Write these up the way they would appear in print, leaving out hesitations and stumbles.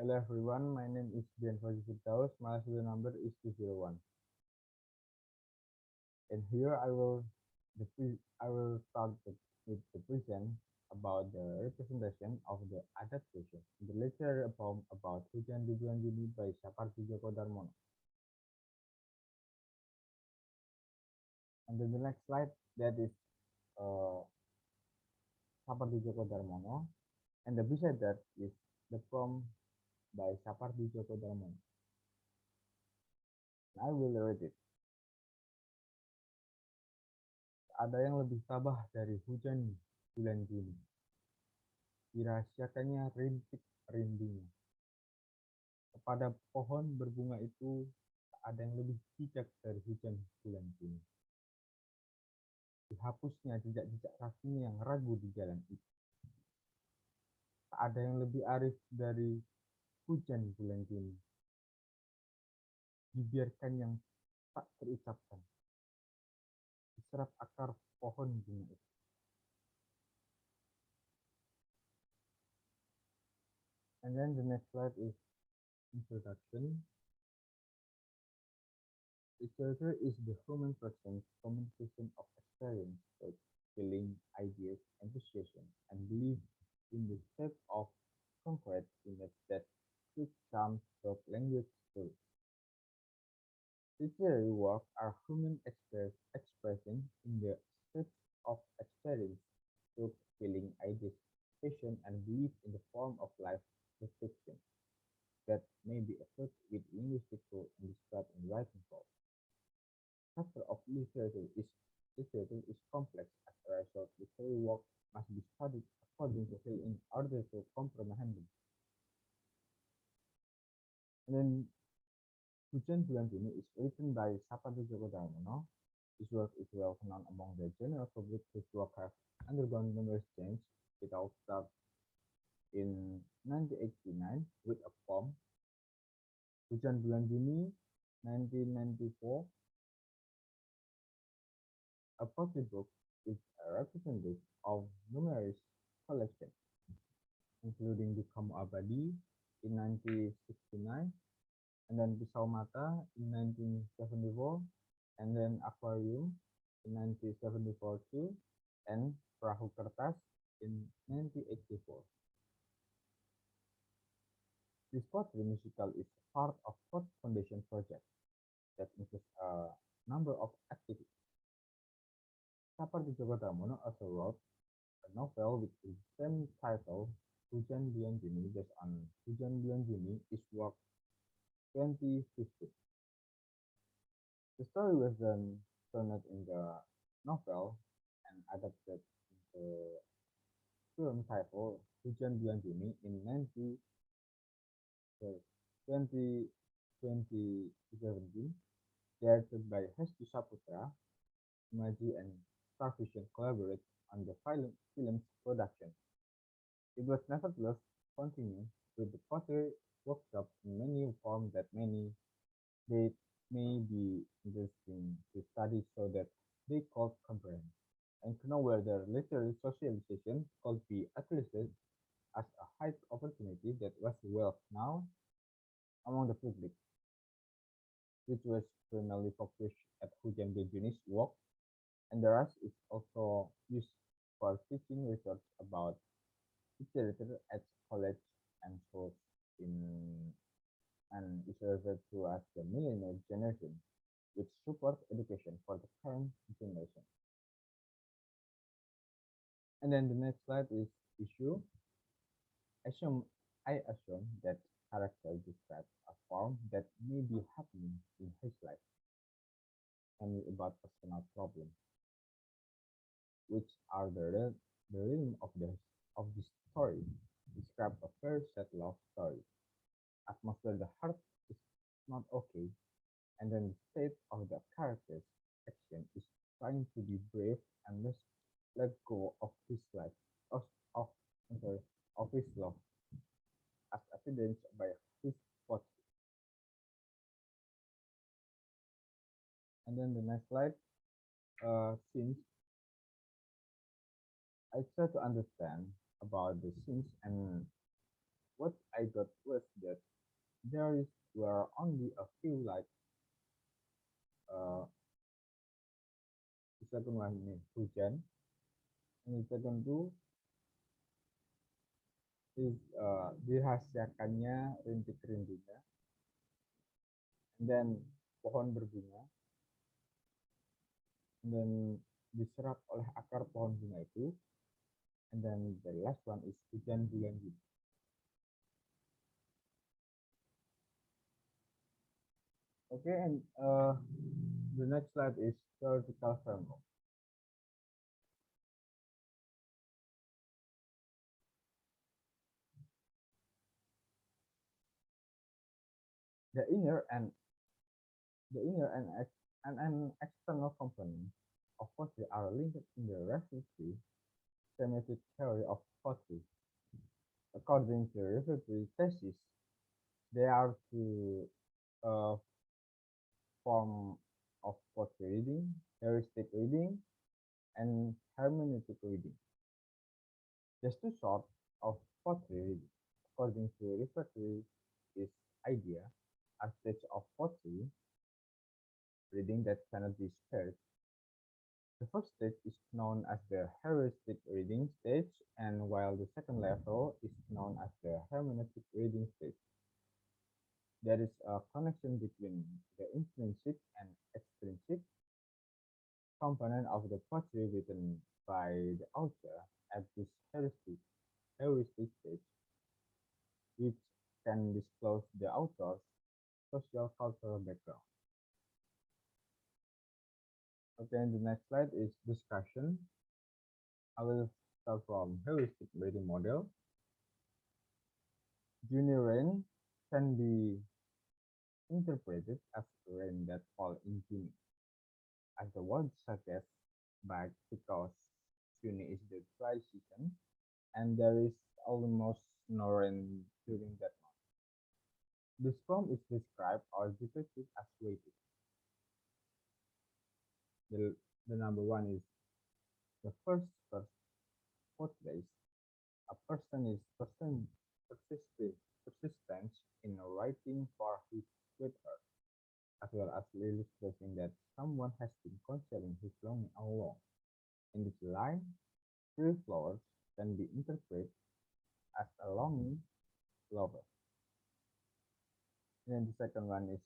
Hello everyone, my name is Dian Fauzi Firdaus. My student number is 201. And here I will start with the present about the representation of the adaptation. The literary poem about Hujan di Bulan Juni by Sapardi Djoko Darmono. And then the next slide, that is uh, Sapardi Djoko Darmono. And the beside that is the poem by Sapardi Djoko Darmono. I will read it. Ada yang lebih tabah dari hujan bulan Juni. Dirahasiakannya rintik-rindingnya. Kepada pohon berbunga itu, tak ada yang lebih bijak dari hujan bulan Juni. Dihapusnya jejak-jejak kakinya yang ragu di jalan itu. Tak ada yang lebih arif dari hujan bulan Juni. Dibiarkan yang tak terucapkan. Diserap akar pohon bunga itu. And then the next slide is introduction. Literature is the human person's communication of experience, thoughts, feeling, ideas, enthusiasm, and belief in the shape of concrete image that could some of language through. Literary works are human expressing in the shape of experience, thought, feeling, ideas, passion, and belief in the form of life description that may be approached with linguistic tools and described in writing form. Structure of literature is complex. As a result, literary work must be studied according to Hill in order to comprehend them. And then Hujan Bulan Juni is written by Sapardi Djoko Darmono. His work is well known among the general public. His work has undergone numerous changes. It all started in 1989 with a poem, Hujan Bulan Juni, 1994. A pocket book is a representative of numerous collections, including the Kamu Abadi in 1969, and then Pisau Mata in 1974, and then Aquarium in 1974 too, and Perahu Kertas in 1984. This poetry musical is part of Poet Foundation project that includes a number of activities. Sapardi Djoko Darmono also wrote a novel with the same title, Hujan Bulan Juni, based on Hujan Bulan Juni, his work 2015. The story was then turned in the novel and adapted into film titled Hujan Bulan Juni in 2017, directed by Hesti Saputra. Imaji and Starvision collaborate on the film's production. It was nevertheless continued with the pottery workshop in many forms that they may be interesting to study so that they could comprehend and to know whether literary socialization could be addressed as a high opportunity that was well known among the public, which was primarily focused at Hujan Bulan Juni's work, and the rest is also used for teaching research about literature at college and schools and is referred to as the millennial generation, which supports education for the current generation. And then the next slide is issue. I assume that character describes a form that may be happening in his life, and about personal problems, which are the realm of the story. Describe a very sad love story. Atmosphere the heart is not okay, and then the state of the character's action is trying to be brave and let go of his life, of I'm sorry, of his love, as evidenced by his thoughts. And then the next slide, since I try to understand about the scenes and what I got was that were only a few like uh, the second one ini hujan, and the second two is dirahasiakannya rintik-rintiknya, and then pohon berbunga, and then diserap oleh akar pohon bunga itu, and then the last one is hujan bulan Juni. Okay, and the next slide is theoretical framework. The inner and the inner and an external component of poetry are linked in the reflective semantic theory of poetry. According to reflective thesis, they are two uh, form of poetry reading, heuristic reading, and hermeneutic reading. There's two sorts of poetry reading. According to reflective is idea, a stage of poetry reading that cannot be spared. The first stage is known as the heuristic reading stage, and while the second level is known as the hermeneutic reading stage. There is a connection between the intrinsic and extrinsic component of the poetry written by the author at this heuristic stage, which can disclose the author's social cultural background. Okay, and the next slide is discussion. I will start from heuristic reading model. Juni rain can be interpreted as rain that fall in June, as the word suggests, but because June is the dry season and there is almost no rain during that month. This form is described or depicted as waiting. The number one is the first portrays a person is persistent in writing for his sweetheart, as well as illustrating that someone has been concealing his longing all along. In this line, three flowers can be interpreted as a longing lover. And then the second one is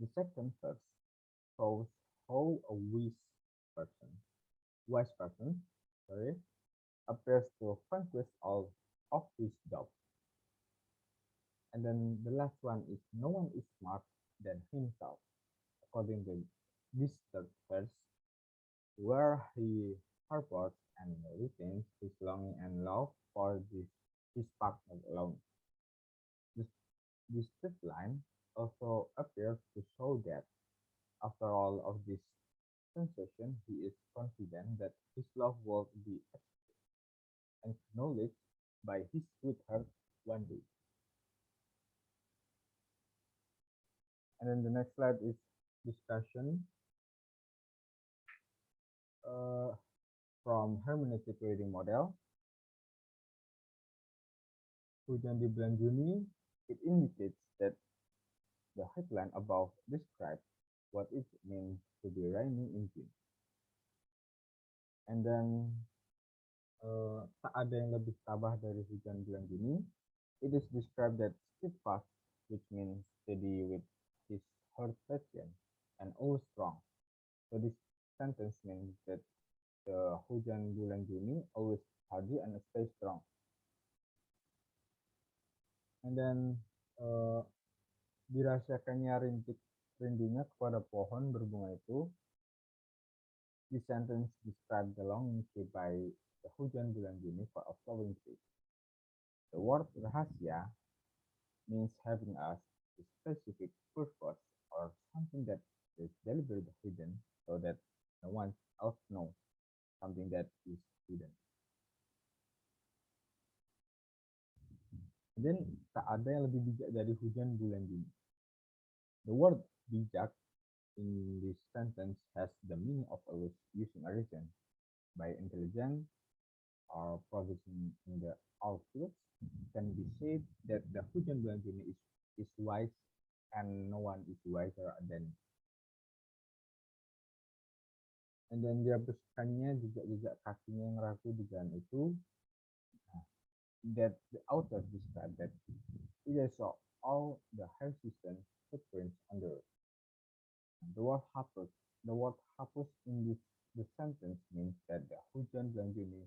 the second verse shows how a person, wise person, sorry, appears to vanquish all of his doubts. And then the last one is no one is smart than himself, according to this third verse, where he harbors and retains his longing and love for his partner alone. This, this third line also appears to show that after all of this sensation, he is confident that his love will be acknowledged by his sweetheart one day. And then the next slide is discussion uh, from hermeneutic reading model. Hujan di bulan Juni, it indicates that the headline above describes what it means to be raining in June. And then tak ada yang lebih tabah dari hujan bulan Juni. It is described that steadfast, which means steady with his heart passion and always strong. So this sentence means that the hujan bulan Juni always hardy and stay strong. And then dirahasiakannya rindunya kepada pohon berbunga itu. This sentence describes the longing by the hujan bulan Juni for a flowering tree. The word rahasia means having a specific purpose or something that is deliberately hidden so that no one else knows something that is hidden. Dan tak ada yang lebih bijak dari hujan bulan Juni. The word bijak in this sentence has the meaning of always using a reason by intelligent, or projects in the outfields, can be said that the hujan bulan Juni is wise and no one is wiser than. And then dia bersukanya jejak-jejak kakinya yang ragu di jalan itu, that the author described that he saw all the persistent footprints on the earth. The word hapus, the word hapus in the sentence means that the hujan bulan Juni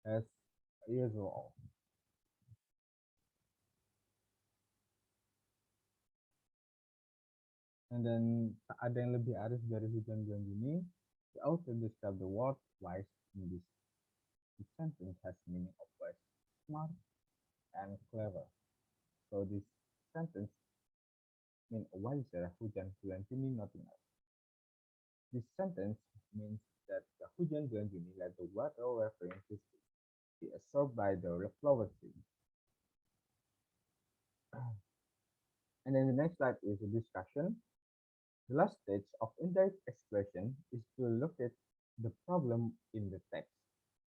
has years old. And then tak ada yang lebih arif dari hujan bulan Juni. The author described the word wise in this. This sentence has meaning of wise, smart, and clever. So this sentence means wiser hujan bulan Juni, nothing else. This sentence means that the hujan bulan Juni let the water referring to be absorbed by the flower tree. And then the next slide is a discussion. The last stage of indirect expression is to locate the problem in the text.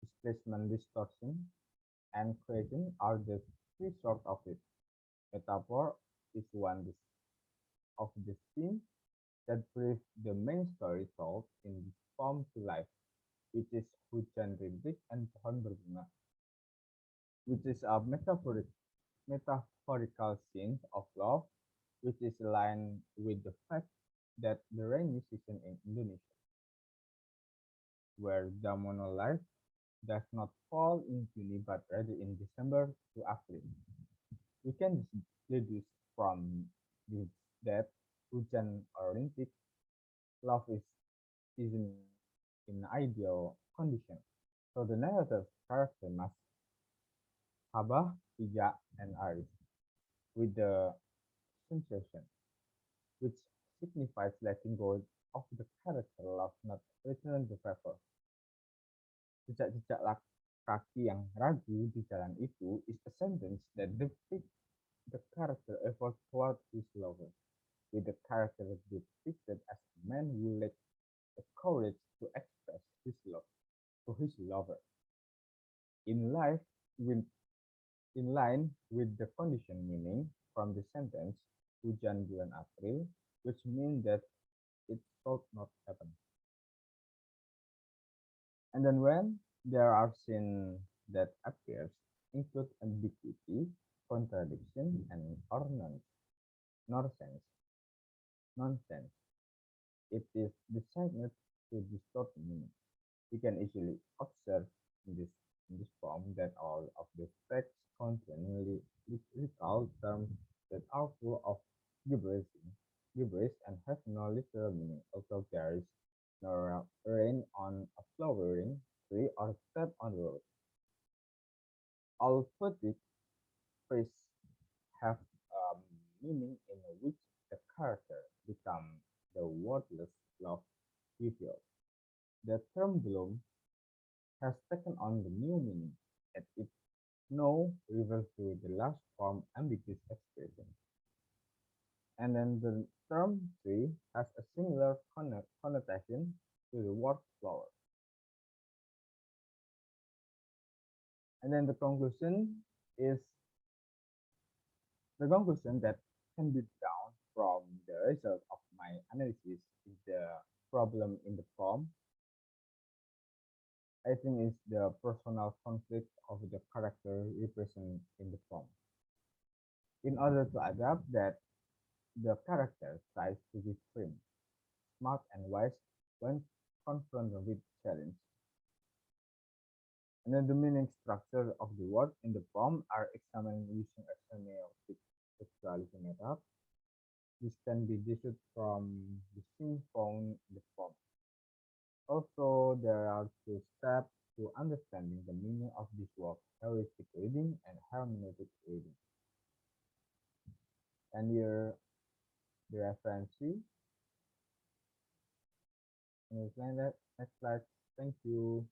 Displacement, distortion, and creation are the three sorts of it. Metaphor is one of the themes that brings the main story told in this poem to life, which is Hujan Rintik and Pohon Berbunga, which is a metaphorical scene of love, which is aligned with the fact that the rainy season in Indonesia, where the monolife does not fall in June but rather in December to April. We can deduce from this that hujan or rintik love is in ideal condition. So the narrative character must Habah, Ija, and Arif with the sensation, which signifies letting go of the character love, not return the favor. Jejak-jejak kaki yang ragu di jalan itu is a sentence that depicts the character effort toward his lover, with the character depicted as a man who lacked the courage to express his love to his lover. In life, with, in line with the condition meaning from the sentence hujan bulan April, which means that it should not happen. And then when there are scenes that appears include ambiguity, contradiction, and or nonsense. Nonsense. It is designed to distort meaning. We can easily observe in this form that all of the texts contain literal terms that are full of gibberish, and have no literal meaning. Also, there is no rain on a flowering tree or step on the road. All poetic phrases have a meaning in which the character becomes the wordless love revealed. The term bloom has taken on the new meaning, and it now refers to the last form ambiguous expression. And then the term tree has a similar connotation to the word flower. And then is the conclusion that can be drawn from the result of my analysis is the problem in the poem. I think is the personal conflict of the character represented in the poem. In order to adapt that, the character tries to be firm, smart, and wise when confronted with challenge. And then the meaning structure of the words in the poem are examined using a semiotic textualism method. This can be deduced from the scene found in the poem. Also, there are two steps to understanding the meaning of this work: heuristic reading and hermeneutic reading. And here the reference. Next slide. Thank you.